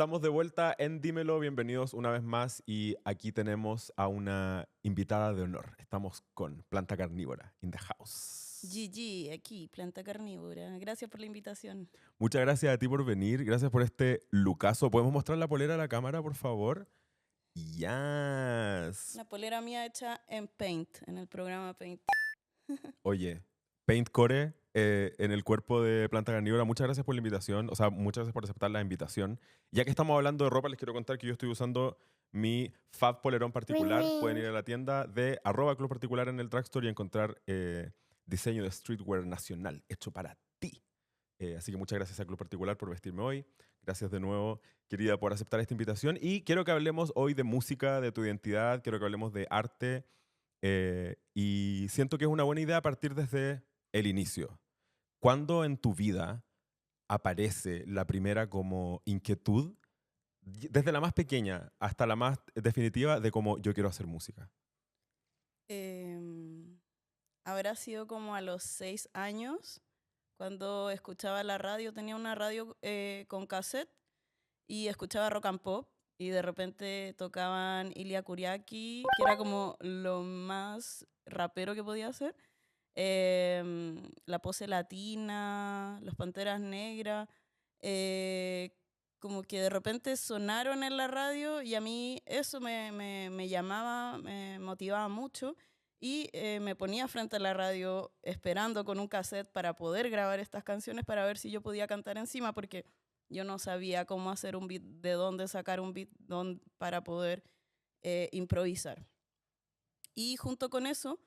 Estamos de vuelta en Dímelo, bienvenidos una vez más y aquí tenemos a una invitada de honor. Estamos con Planta Carnívora in the house. GG, aquí, Planta Carnívora. Gracias por la invitación. Muchas gracias a ti por venir, gracias por este lucaso. ¿Podemos mostrar la polera a la cámara, por favor? Yes. La polera mía hecha en Paint, en el programa Paint. Oye, Paint Core en el cuerpo de Planta Carnívora, muchas gracias por la invitación, o sea, muchas gracias por aceptar la invitación. Ya que estamos hablando de ropa, les quiero contar que yo estoy usando mi Fab Polerón particular. Pueden ir a la tienda de @Club Particular en el Drugstore y encontrar diseño de streetwear nacional hecho para ti. Así que muchas gracias a Club Particular por vestirme hoy. Gracias de nuevo, querida, por aceptar esta invitación. Y quiero que hablemos hoy de música, de tu identidad, quiero que hablemos de arte. Y siento que es una buena idea partir desde el inicio. ¿Cuándo en tu vida aparece la primera como inquietud, desde la más pequeña hasta la más definitiva, de cómo yo quiero hacer música? Habrá sido como a los 6 años, cuando escuchaba la radio. Tenía una radio con cassette y escuchaba rock and pop. Y de repente tocaban Ilia Kuriaki, que era como lo más rapero que podía hacer. La Pose Latina, Los Panteras Negras, como que de repente sonaron en la radio y a mí eso me llamaba, me motivaba mucho y me ponía frente a la radio esperando con un cassette para poder grabar estas canciones para ver si yo podía cantar encima, porque yo no sabía cómo hacer un beat, de dónde sacar un beat para poder improvisar. Y junto con eso,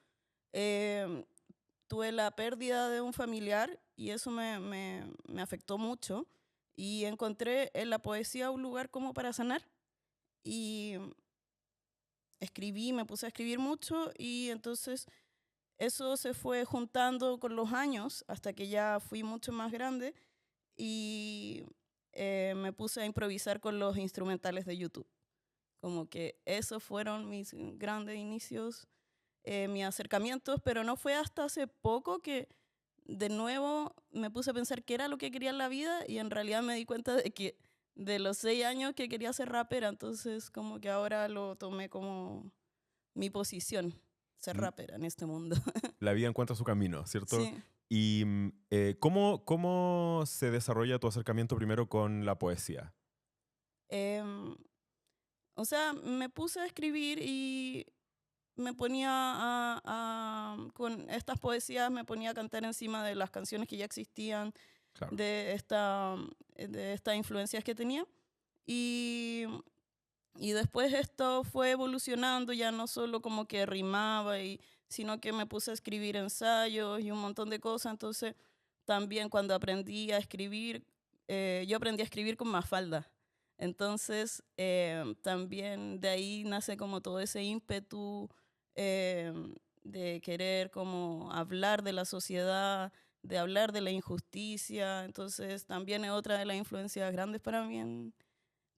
tuve la pérdida de un familiar y eso me afectó mucho, y encontré en la poesía un lugar como para sanar, y me puse a escribir mucho, y entonces eso se fue juntando con los años hasta que ya fui mucho más grande y me puse a improvisar con los instrumentales de YouTube. Como que esos fueron mis grandes inicios, mis acercamientos, pero no fue hasta hace poco que de nuevo me puse a pensar qué era lo que quería en la vida, y en realidad me di cuenta de que de los 6 años que quería ser rapera, entonces como que ahora lo tomé como mi posición, ser rapera en este mundo. La vida encuentra su camino, ¿cierto? Sí. ¿Y cómo se desarrolla tu acercamiento primero con la poesía? Em, o sea, me puse a escribir y me ponía con estas poesías, me ponía a cantar encima de las canciones que ya existían, Claro. de estas influencias que tenía. Y, y después esto fue evolucionando, ya no solo como que rimaba, sino que me puse a escribir ensayos y un montón de cosas. Entonces también cuando aprendí a escribir, yo aprendí a escribir con Mafalda. Entonces también de ahí nace como todo ese ímpetu eh, de querer como hablar de la sociedad, de hablar de la injusticia. Entonces también es otra de las influencias grandes para mí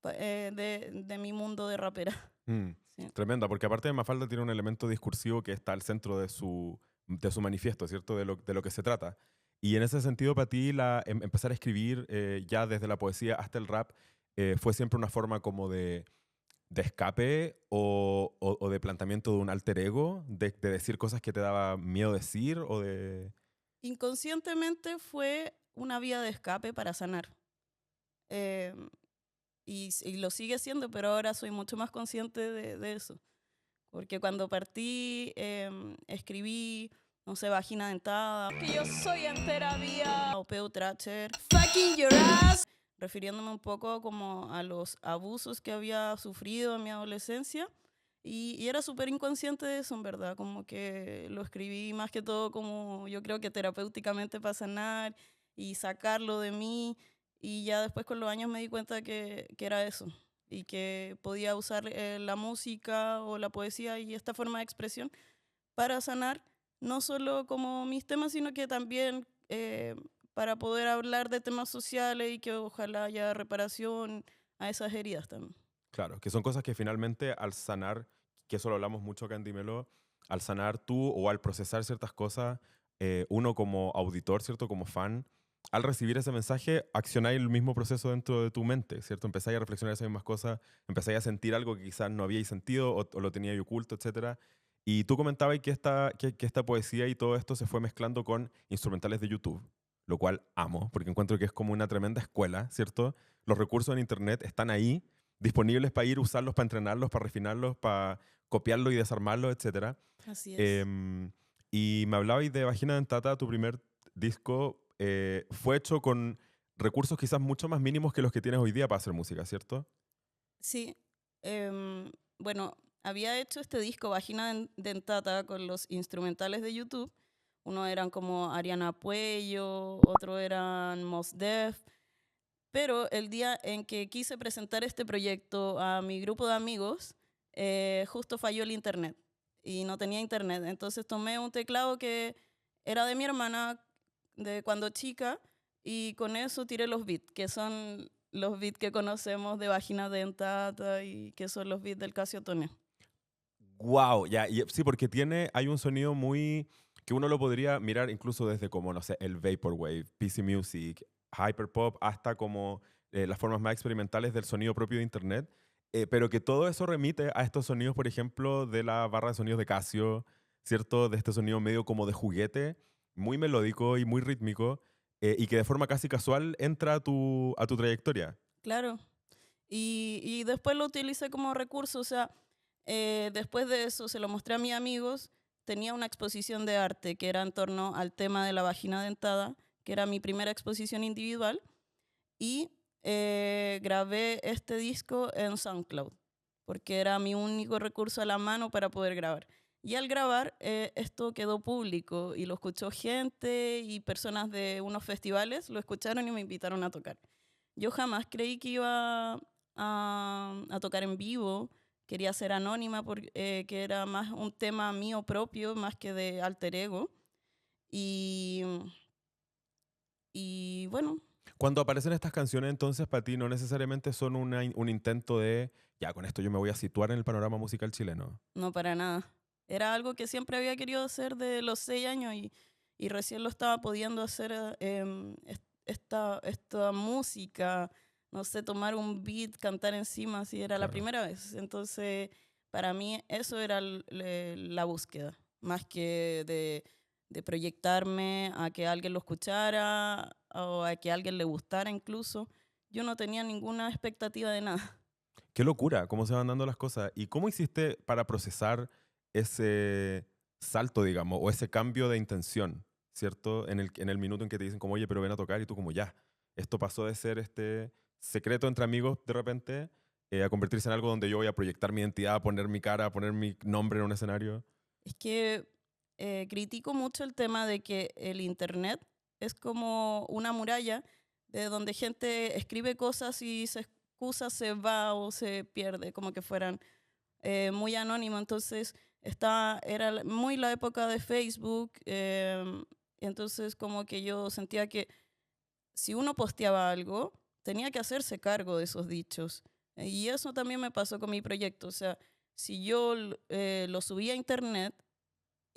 de mi mundo de rapera. Mm, Sí. Tremenda, porque aparte de Mafalda tiene un elemento discursivo que está al centro de su manifiesto, ¿cierto? De lo que se trata. Y en ese sentido, para ti, empezar a escribir ya desde la poesía hasta el rap, ¿fue siempre una forma como de escape o de planteamiento de un alter ego? De decir cosas que te daba miedo decir o de... Inconscientemente fue una vía de escape para sanar. Eh, y lo sigue siendo, pero ahora soy mucho más consciente de eso. Porque cuando partí, escribí, no sé, Vagina Dentada, que yo soy entera vía, o Peu Tracher, fucking your ass, refiriéndome un poco como a los abusos que había sufrido en mi adolescencia. Y era súper inconsciente de eso, en verdad, como que lo escribí más que todo como yo creo que terapéuticamente para sanar y sacarlo de mí, y ya después con los años me di cuenta que era eso, y que podía usar la música o la poesía y esta forma de expresión para sanar, no solo como mis temas, sino que también para poder hablar de temas sociales y que ojalá haya reparación a esas heridas también. Claro, que son cosas que finalmente al sanar, que eso lo hablamos mucho acá en Dímelo, al sanar tú o al procesar ciertas cosas, uno como auditor, ¿cierto? Como fan, al recibir ese mensaje, accionáis el mismo proceso dentro de tu mente, ¿cierto? Empezáis a reflexionar esas mismas cosas, empezáis a sentir algo que quizás no habíais sentido o lo teníais oculto, etcétera. Y tú comentabas que esta poesía y todo esto se fue mezclando con instrumentales de YouTube, lo cual amo, porque encuentro que es como una tremenda escuela, ¿cierto? Los recursos en Internet están ahí, disponibles para ir, usarlos, para entrenarlos, para refinarlos, para copiarlos y desarmarlos, etcétera. Así es. Em, y me hablabais de Vagina Dentata, tu primer disco fue hecho con recursos quizás mucho más mínimos que los que tienes hoy día para hacer música, ¿cierto? Sí. Bueno, había hecho este disco Vagina Dentata con los instrumentales de YouTube. Uno eran como Ariana Puello, otro eran Mos Def. Pero el día en que quise presentar este proyecto a mi grupo de amigos, justo falló el internet y no tenía internet. Entonces tomé un teclado que era de mi hermana de cuando chica y con eso tiré los beats, que son los beats que conocemos de Vagina Dentata y que son los beats del Casiotone. Wow, ya, sí, porque hay un sonido muy que uno lo podría mirar incluso desde como, no sé, el Vaporwave, PC Music, Hyperpop, hasta como las formas más experimentales del sonido propio de Internet, pero que todo eso remite a estos sonidos, por ejemplo, de la barra de sonidos de Casio, ¿cierto? De este sonido medio como de juguete, muy melódico y muy rítmico, y que de forma casi casual entra a tu trayectoria. Claro. Y después lo utilicé como recurso, o sea, después de eso se lo mostré a mis amigos, tenía una exposición de arte que era en torno al tema de la vagina dentada, que era mi primera exposición individual, y grabé este disco en SoundCloud, porque era mi único recurso a la mano para poder grabar. Y al grabar, esto quedó público y lo escuchó gente y personas de unos festivales, lo escucharon y me invitaron a tocar. Yo jamás creí que iba a tocar en vivo, quería ser anónima porque que era más un tema mío propio, más que de alter ego. Y, y bueno, Cuando aparecen estas canciones, entonces, para ti no necesariamente son un intento de, ya, con esto yo me voy a situar en el panorama musical chileno. no para nada. Era algo que siempre había querido hacer de los 6 años y recién lo estaba pudiendo hacer esta música, no sé, tomar un beat, cantar encima, así era la Claro. primera vez. Entonces, para mí eso era la búsqueda, más que de proyectarme a que alguien lo escuchara o a que a alguien le gustara incluso. Yo no tenía ninguna expectativa de nada. Qué locura, cómo se van dando las cosas. ¿Y cómo hiciste para procesar ese salto, digamos, o ese cambio de intención, ¿cierto? En el minuto en que te dicen como, oye, pero ven a tocar y tú como, ya, esto pasó de ser este secreto entre amigos de repente a convertirse en algo donde yo voy a proyectar mi identidad, poner mi cara, poner mi nombre en un escenario. Es que critico mucho el tema de que el Internet es como una muralla de donde gente escribe cosas y se excusa, se va o se pierde, como que fueran muy anónimo. Entonces, era muy la época de Facebook, entonces como que yo sentía que si uno posteaba algo, tenía que hacerse cargo de esos dichos. Y eso también me pasó con mi proyecto. O sea, si yo lo subí a internet,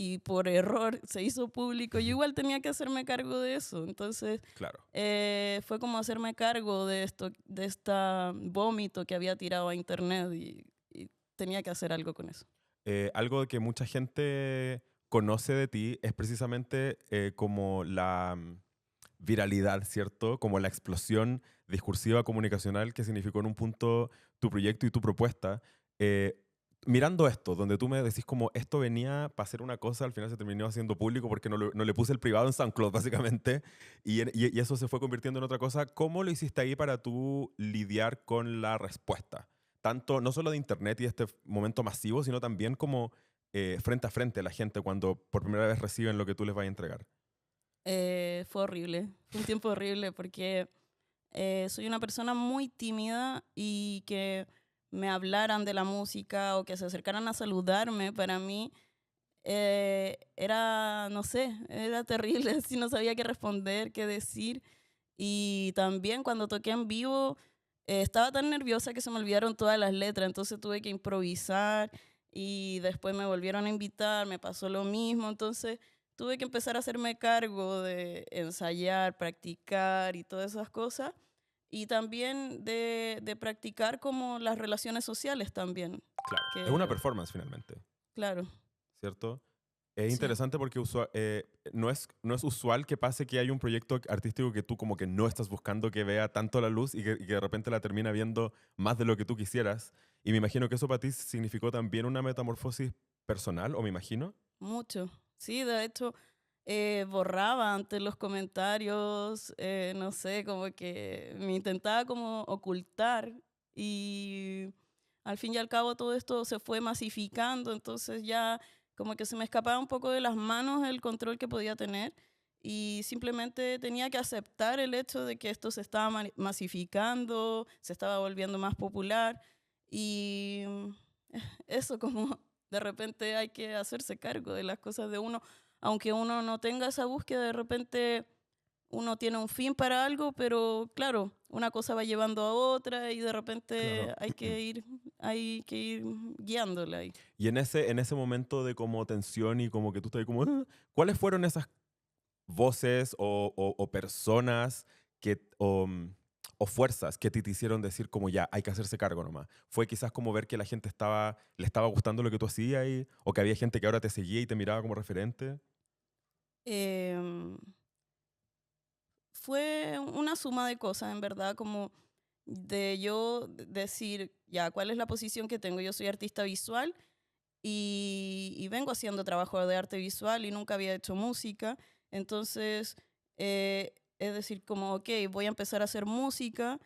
y por error se hizo público, yo igual tenía que hacerme cargo de eso. Entonces, Claro. fue como hacerme cargo de esto, de esta vómito que había tirado a internet y tenía que hacer algo con eso. Algo que mucha gente conoce de ti es precisamente como la viralidad, ¿cierto? Como la explosión discursiva comunicacional que significó en un punto tu proyecto y tu propuesta. Eh, Mirando esto, donde tú me decís como esto venía para hacer una cosa, al final se terminó haciendo público porque no le puse el privado en SoundCloud, básicamente, y eso se fue convirtiendo en otra cosa. ¿Cómo lo hiciste ahí para tú lidiar con la respuesta? Tanto, no solo de Internet y este momento masivo, sino también como frente a frente la gente cuando por primera vez reciben lo que tú les vas a entregar. Fue horrible, fue un tiempo horrible porque soy una persona muy tímida y que me hablaran de la música o que se acercaran a saludarme, para mí era, no sé, era terrible, así no sabía qué responder, qué decir. Y también cuando toqué en vivo, estaba tan nerviosa que se me olvidaron todas las letras, entonces tuve que improvisar y después me volvieron a invitar, me pasó lo mismo, entonces tuve que empezar a hacerme cargo de ensayar, practicar y todas esas cosas. Y también de practicar como las relaciones sociales también. Claro. Es una Que, performance finalmente, claro, ¿cierto? Es sí, interesante porque no es usual que pase que hay un proyecto artístico que tú como que no estás buscando que vea tanto la luz y que de repente la termina viendo más de lo que tú quisieras. Y me imagino que eso para ti significó también una metamorfosis personal, o me imagino. mucho. Sí, de hecho, borraba antes los comentarios, no sé, como que me intentaba como ocultar y al fin y al cabo todo esto se fue masificando, entonces ya como que se me escapaba un poco de las manos el control que podía tener y simplemente tenía que aceptar el hecho de que esto se estaba masificando, se estaba volviendo más popular y eso como de repente hay que hacerse cargo de las cosas de uno, aunque uno no tenga esa búsqueda, de repente uno tiene un fin para algo, pero claro, una cosa va llevando a otra y de repente Claro. hay que ir guiándola ahí. Y en ese momento de como tensión y como que tú estás ahí como, "Ah", ¿cuáles fueron esas voces o personas o fuerzas que te hicieron decir como ya, hay que hacerse cargo nomás? ¿Fue quizás como ver que la gente le estaba gustando lo que tú hacías o que había gente que ahora te seguía y te miraba como referente? Em, Fue una suma de cosas, en verdad, como de yo decir, ya, ¿cuál es la posición que tengo? Yo soy artista visual y vengo haciendo trabajo de arte visual y nunca había hecho música. Entonces, es decir, como, ok, voy a empezar a hacer música,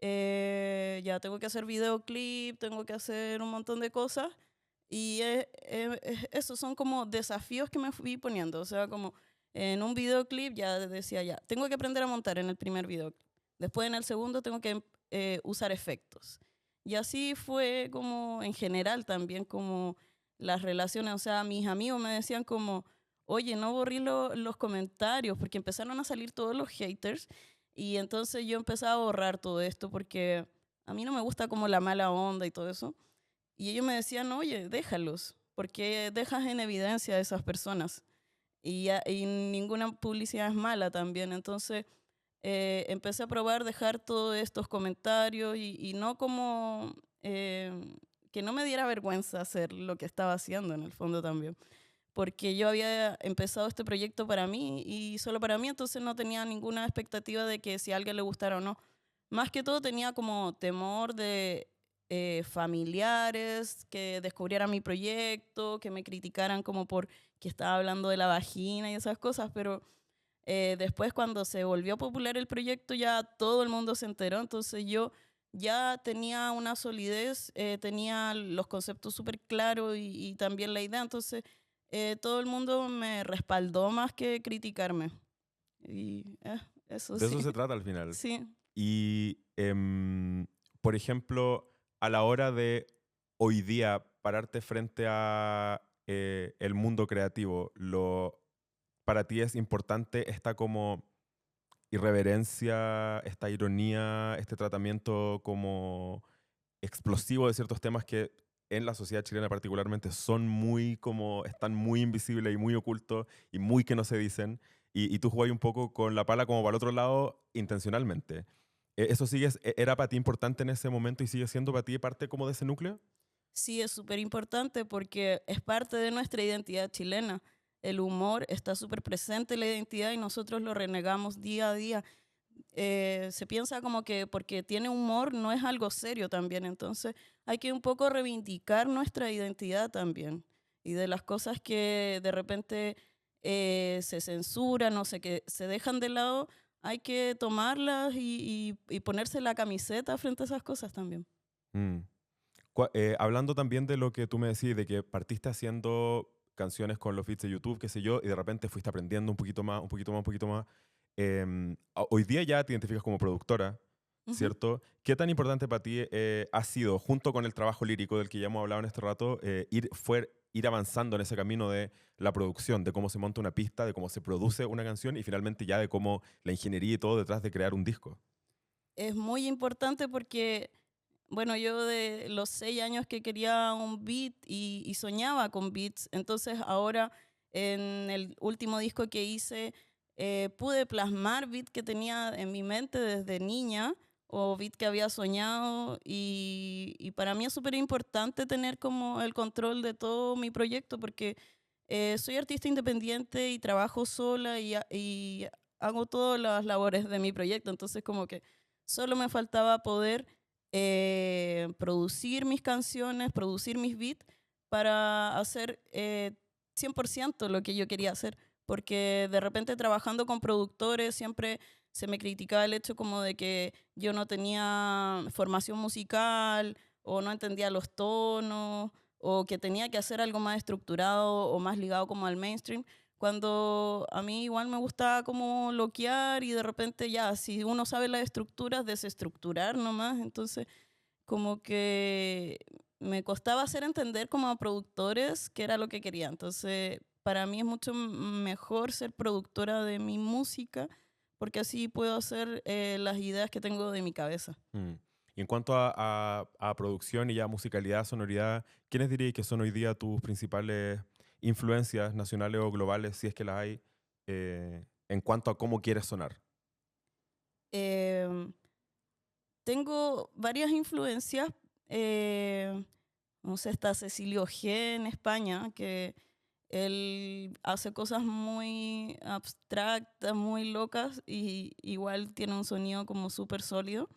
ya tengo que hacer videoclip, tengo que hacer un montón de cosas. Y esos son como desafíos que me fui poniendo. O sea, como en un videoclip ya decía, ya, tengo que aprender a montar en el primer videoclip. Después en el segundo tengo que usar efectos. Y así fue como en general también como las relaciones. O sea, mis amigos me decían como, oye, no borrí los comentarios porque empezaron a salir todos los haters. Y entonces yo empecé a borrar todo esto porque a mí no me gusta como la mala onda y todo eso. Y ellos me decían, oye, déjalos, porque dejas en evidencia a esas personas. Y ninguna publicidad es mala también. Entonces empecé a probar dejar todos estos comentarios y no como eh, que no me diera vergüenza hacer lo que estaba haciendo en el fondo también. Porque yo había empezado este proyecto para mí y solo para mí, entonces no tenía ninguna expectativa de que si a alguien le gustara o no. Más que todo tenía como temor de familiares que descubrieran mi proyecto, que me criticaran como por que estaba hablando de la vagina y esas cosas, pero después cuando se volvió popular el proyecto ya todo el mundo se enteró, entonces yo ya tenía una solidez, tenía los conceptos súper claros y también la idea, entonces todo el mundo me respaldó más que criticarme. Y eso De sí, eso se trata al final. sí. Y, por ejemplo, a la hora de hoy día pararte frente a el mundo creativo, para ti es importante esta como irreverencia, esta ironía, este tratamiento como explosivo de ciertos temas que en la sociedad chilena particularmente son están muy invisibles y muy ocultos y muy que no se dicen. Y tú jugáis un poco con la pala como para el otro lado intencionalmente. ¿Eso era para ti importante en ese momento y sigue siendo para ti parte como de ese núcleo? Sí, es súper importante porque es parte de nuestra identidad chilena. El humor está súper presente en la identidad y nosotros lo renegamos día a día. Se piensa como que porque tiene humor no es algo serio también, entonces hay que un poco reivindicar nuestra identidad también y de las cosas que de repente se censuran o que se dejan de lado, hay que tomarlas y ponerse la camiseta frente a esas cosas también. Mm. Hablando también de lo que tú me decís, de que partiste haciendo canciones con los beats de YouTube, qué sé yo, y de repente fuiste aprendiendo un poquito más, un poquito más, un poquito más. Hoy día ya te identificas como productora, Ujú. ¿cierto? ¿Qué tan importante para ti ha sido, junto con el trabajo lírico del que ya hemos hablado en este rato, ir avanzando en ese camino de la producción, de cómo se monta una pista, de cómo se produce una canción y finalmente ya de cómo la ingeniería y todo detrás de crear un disco? Es muy importante porque bueno, yo de los 6 años que quería un beat y soñaba con beats, entonces ahora En el último disco que hice pude plasmar beat que tenía en mi mente desde niña o beat que había soñado y para mí es súper importante tener como el control de todo mi proyecto porque soy artista independiente y trabajo sola y hago todas las labores de mi proyecto, entonces como que solo me faltaba poder producir mis canciones, producir mis beats para hacer 100% lo que yo quería hacer, porque de repente trabajando con productores siempre se me criticaba el hecho como de que yo no tenía formación musical o no entendía los tonos o que tenía que hacer algo más estructurado o más ligado como al mainstream, cuando a mí igual me gustaba como loquear y de repente ya, si uno sabe las estructuras, desestructurar nomás, entonces como que me costaba hacer entender como a productores qué era lo que quería. Entonces, para mí es mucho mejor ser productora de mi música porque así puedo hacer las ideas que tengo de mi cabeza. Mm. Y en cuanto a producción y ya musicalidad, sonoridad, ¿quiénes dirías que son hoy día tus principales influencias nacionales o globales, si es que las hay, en cuanto a cómo quieres sonar? Em, Tengo varias influencias. No sé, está Cecilio G en España, que él hace cosas muy abstractas, muy locas, y igual tiene un sonido como súper sólido.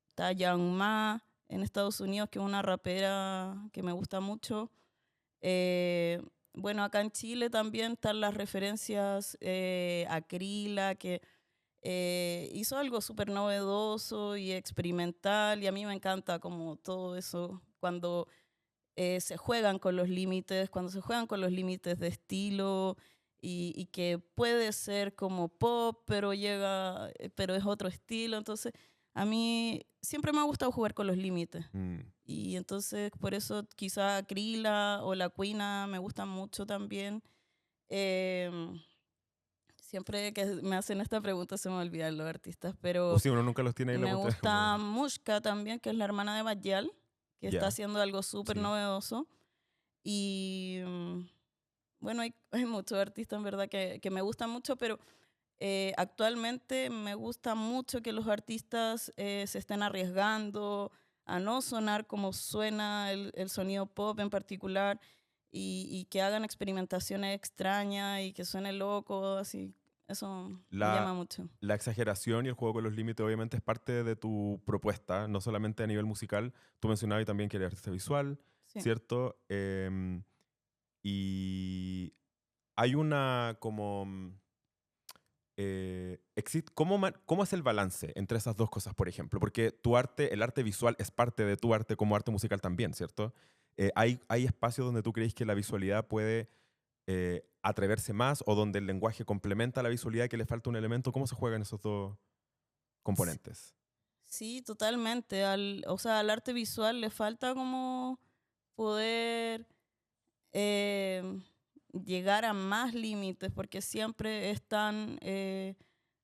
Está Young Ma en Estados Unidos, que es una rapera que me gusta mucho. Eh, bueno, acá en Chile también están las referencias a Krila, que hizo algo súper novedoso y experimental, y a mí me encanta como todo eso, cuando se juegan con los límites, cuando se juegan con los límites de estilo y que puede ser como pop, pero llega, pero es otro estilo. Entonces, a mí siempre me ha gustado jugar con los límites. Mm. Y entonces, por eso quizá Krila o La Cuina me gustan mucho también. Em, Siempre que me hacen esta pregunta se me olvidan los artistas, O pero si uno nunca los tiene ahí en la me punta. gusta Mushka también, que es la hermana de Badial, que está Ya, haciendo algo súper sí. novedoso. Y bueno, hay muchos artistas en verdad que me gustan mucho, pero actualmente me gusta mucho que los artistas se estén arriesgando a no sonar como suena el sonido pop en particular y que hagan experimentaciones extrañas y que suene loco, así. Eso me La, llama mucho. la exageración y el juego con los límites obviamente es parte de tu propuesta, no solamente a nivel musical. Tú mencionabas también que eres artista visual, Sí. ¿cierto? Y hay una como... ¿cómo es el balance entre esas dos cosas, por ejemplo? Porque tu arte, el arte visual es parte de tu arte como arte musical también, ¿cierto? ¿Hay espacios donde tú crees que la visualidad puede atreverse más o donde el lenguaje complementa la visualidad que le falta un elemento? ¿Cómo se juegan esos dos S- componentes? Sí, totalmente. O sea, al arte visual le falta como poder eh, llegar a más límites, porque siempre están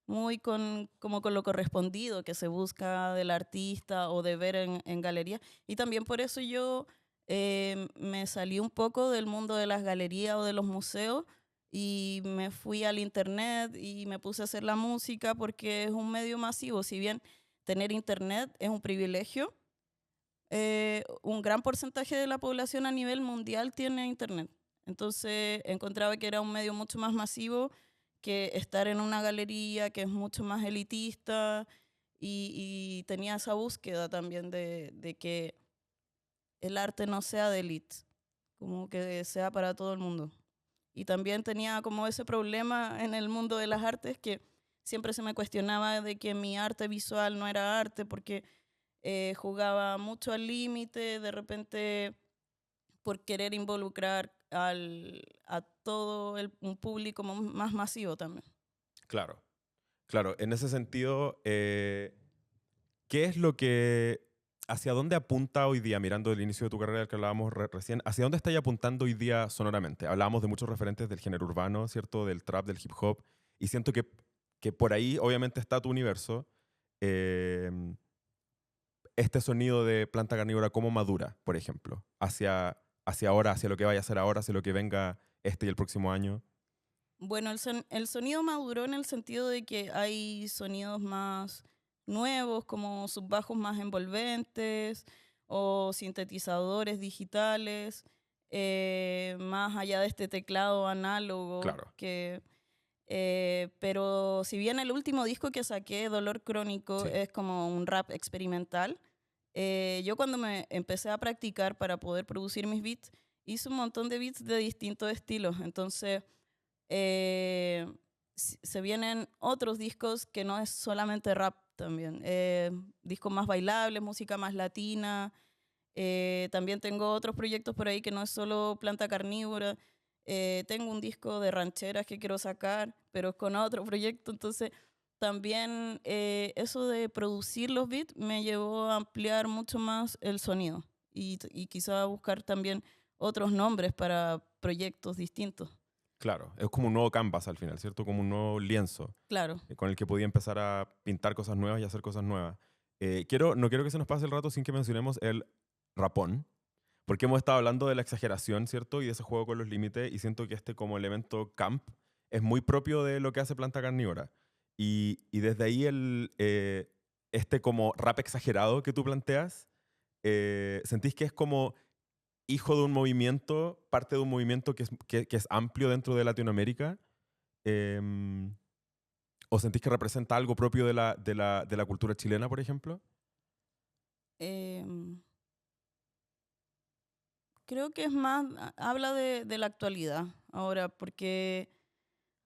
muy como con lo correspondido que se busca del artista o de ver en galerías. Y también por eso yo me salí un poco del mundo de las galerías o de los museos y me fui al internet y me puse a hacer la música porque es un medio masivo. Si bien tener internet es un privilegio, un gran porcentaje de la población a nivel mundial tiene internet. Entonces encontraba que era un medio mucho más masivo que estar en una galería que es mucho más elitista y tenía esa búsqueda también de que el arte no sea de élite, como que sea para todo el mundo. Y también tenía como ese problema en el mundo de las artes que siempre se me cuestionaba de que mi arte visual no era arte porque jugaba mucho al límite, de repente por querer involucrar a todo un público más masivo también. Claro, claro. En ese sentido, ¿qué es lo que, hacia dónde apunta hoy día, mirando el inicio de tu carrera del que hablábamos recién, hacia dónde estáis apuntando hoy día sonoramente? Hablábamos de muchos referentes del género urbano, ¿cierto? Del trap, del hip hop, y siento que por ahí obviamente está tu universo. Este sonido de Planta Carnívora, ¿cómo madura, por ejemplo? Hacia hacia ahora, hacia lo que vaya a ser ahora, hacia lo que venga este y el próximo año? Bueno, el sonido maduró en el sentido de que hay sonidos más nuevos, como subbajos más envolventes o sintetizadores digitales, más allá de este teclado análogo Claro, pero si bien el último disco que saqué, Dolor Crónico, sí, es como un rap experimental, yo cuando me empecé a practicar para poder producir mis beats, hice un montón de beats de distintos estilos. Entonces, eh, se vienen otros discos que no es solamente rap también. Discos más bailables, música más latina. También tengo otros proyectos por ahí que no es solo planta carnívora. Tengo un disco de rancheras que quiero sacar, pero es con otro proyecto. Entonces, también eso de producir los beats me llevó a ampliar mucho más el sonido y quizá buscar también otros nombres para proyectos distintos. claro. Es como un nuevo canvas al final, ¿cierto? Como un nuevo lienzo Claro. con el que podía empezar a pintar cosas nuevas y hacer cosas nuevas. No quiero que se nos pase el rato sin que mencionemos el rapón, porque hemos estado hablando de la exageración, ¿cierto? Y de ese juego con los límites, y siento que este como elemento camp es muy propio de lo que hace Planta Carnívora. Y desde ahí este como rap exagerado que tú planteas, ¿sentís que es como hijo de un movimiento, parte de un movimiento que es amplio dentro de Latinoamérica? Em, ¿O sentís que representa algo propio de la cultura chilena, por ejemplo? Em, Creo que es más, habla de la actualidad ahora, porque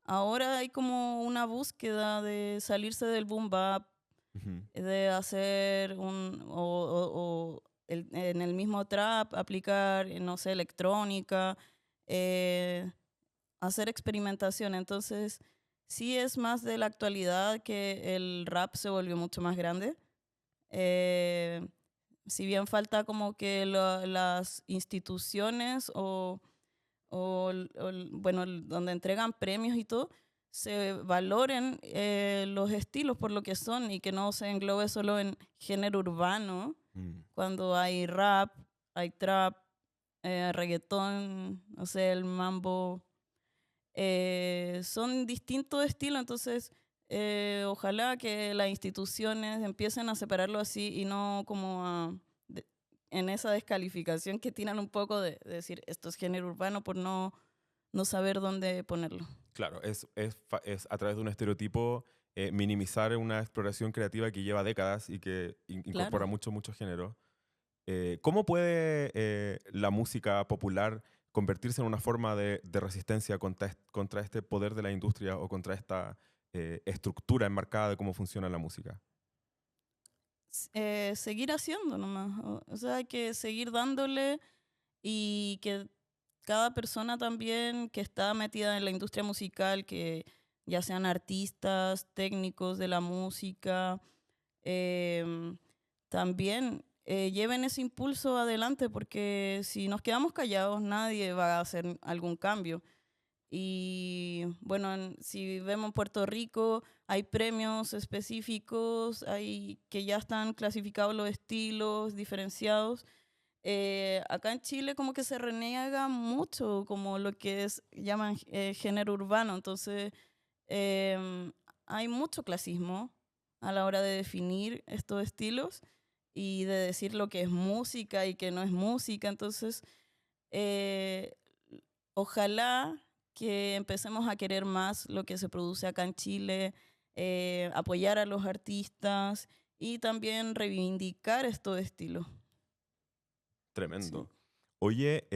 ahora hay como una búsqueda de salirse del boom bap, Ujú. de hacer en el mismo trap aplicar, no sé, electrónica, eh, hacer experimentación. Entonces, sí es más de la actualidad que el rap se volvió mucho más grande. Eh, si bien falta como que las instituciones bueno, donde entregan premios y todo, se valoren los estilos por lo que son y que no se englobe solo en género urbano, Mm, cuando hay rap, hay trap, reggaetón, no sé, el mambo, son distintos estilos. Entonces ojalá que las instituciones empiecen a separarlo así y no como en esa descalificación que tiran un poco de decir esto es género urbano por no saber dónde ponerlo. claro, es a través de un estereotipo minimizar una exploración creativa que lleva décadas y que incorpora Claro. mucho género. ¿Cómo puede la música popular convertirse en una forma de resistencia contra este poder de la industria o contra esta estructura enmarcada de cómo funciona la música? Seguir haciendo nomás. O sea, hay que seguir dándole y que cada persona también que está metida en la industria musical, que ya sean artistas, técnicos de la música, em, también lleven ese impulso adelante, porque si nos quedamos callados, nadie va a hacer algún cambio. Y bueno, si vemos Puerto Rico, hay premios específicos, hay que ya están clasificados los estilos diferenciados. Acá en Chile como que se reniega mucho como lo que es llaman género urbano. Entonces em, hay mucho clasismo a la hora de definir estos estilos y de decir lo que es música y que no es música. Entonces eh, ojalá que empecemos a querer más lo que se produce acá en Chile, apoyar a los artistas y también reivindicar estos estilos. Sí, Tremendo. Oye,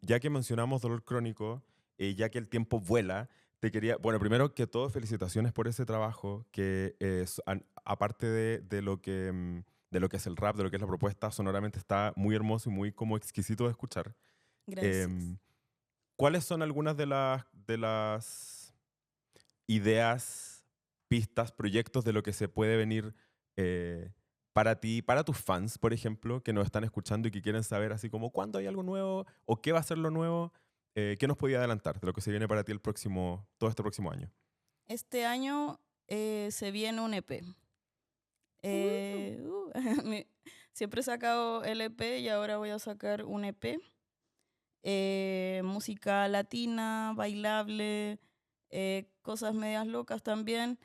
ya que mencionamos dolor crónico, ya que el tiempo vuela, te quería, bueno, primero que todo, felicitaciones por ese trabajo, que es, aparte de lo que es el rap, de lo que es la propuesta, sonoramente está muy hermoso y muy como exquisito de escuchar. gracias. Em, ¿Cuáles son algunas de las ideas, pistas, proyectos de lo que se puede venir eh, para ti, para tus fans, por ejemplo, que nos están escuchando y que quieren saber así como cuándo hay algo nuevo o qué va a ser lo nuevo? ¿Qué nos podía adelantar de lo que se viene para ti todo este próximo año? Este año se viene un EP. Uh. Mi- Siempre he sacado el EP y ahora voy a sacar un EP. música latina, bailable, cosas medias locas también,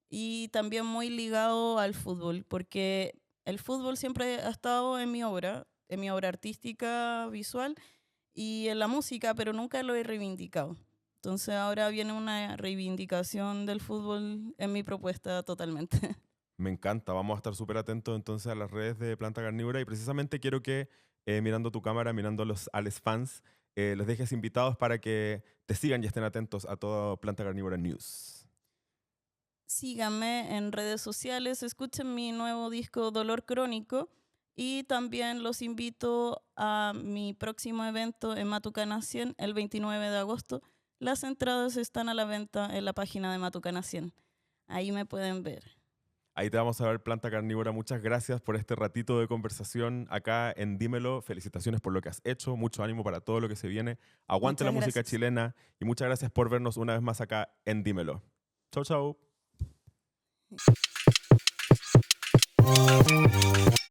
y también muy ligado al fútbol, porque el fútbol siempre ha estado en mi obra artística, visual y en la música, pero nunca lo he reivindicado. Entonces ahora viene una reivindicación del fútbol en mi propuesta totalmente. Me encanta, vamos a estar súper atentos entonces a las redes de Planta Carnívora y precisamente quiero que mirando tu cámara, mirando a los fans, los dejes invitados para que te sigan y estén atentos a todo Planta Carnívora News. Síganme en redes sociales, escuchen mi nuevo disco Dolor Crónico y también los invito a mi próximo evento en Matucana 100 el 29 de agosto. Las entradas están a la venta en la página de Matucana 100. Ahí me pueden ver. Ahí te vamos a ver, Planta Carnívora. Muchas gracias por este ratito de conversación acá en Dímelo. Felicitaciones por lo que has hecho. Mucho ánimo para todo lo que se viene. Aguante Muchas la música gracias. chilena y muchas gracias por vernos una vez más acá en Dímelo. Chau, chau.